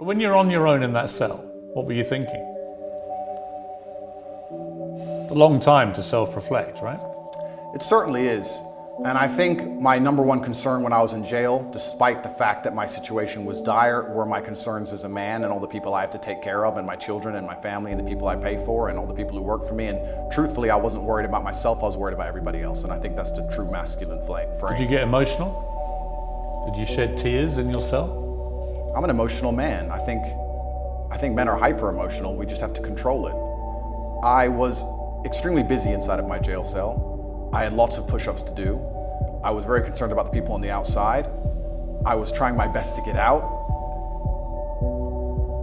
When you're on your own in that cell, what were you thinking? It's a long time to self-reflect, right? It certainly is. And I think my number one concern when I was in jail, despite the fact that my situation was dire, were my concerns as a man and all the people I have to take care of, and my children and my family and the people I pay for and all the people who work for me. And truthfully, I wasn't worried about myself, I was worried about everybody else. And I think that's the true masculine frame. Did you get emotional? Did you shed tears in your cell? I'm an emotional man. I think men are hyper emotional. We just have to control it. I was extremely busy inside of my jail cell. I had lots of push-ups to do. I was very concerned about the people on the outside. I was trying my best to get out.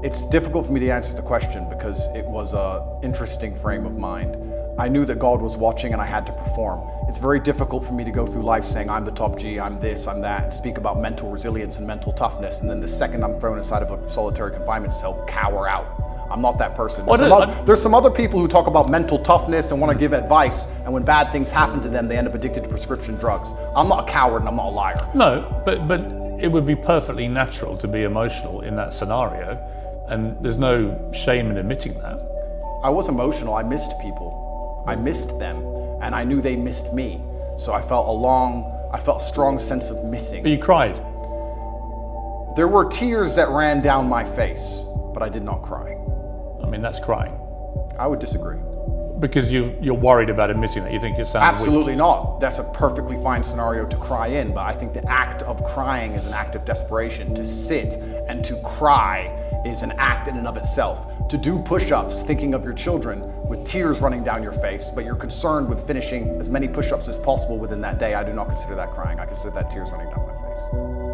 It's difficult for me to answer the question because it was an interesting frame of mind. I knew that God was watching and I had to perform. It's very difficult for me to go through life saying I'm the top G, I'm this, I'm that, and speak about mental resilience and mental toughness, and then the second I'm thrown inside of a solitary confinement cell, cower out. I'm not that person. There's some other people who talk about mental toughness and want to give advice, and when bad things happen to them, they end up addicted to prescription drugs. I'm not a coward and I'm not a liar. No, but it would be perfectly natural to be emotional in that sscenario, and there's no shame in admitting that. I was emotional. I missed people. I missed them, and I knew they missed me. So I felt a strong sense of missing. But you cried. There were tears that ran down my face, but I did not cry. I mean, that's crying. I would disagree. Because you're worried about admitting that, you think it sounds Absolutely weak. not. That's a perfectly fine scenario to cry in, but I think the act of crying is an act of desperation. To sit and to cry is an act in and of itself. To do push-ups thinking of your children with tears running down your face, but you're concerned with finishing as many push-ups as possible within that day, I do not consider that crying. I consider that tears running down my face.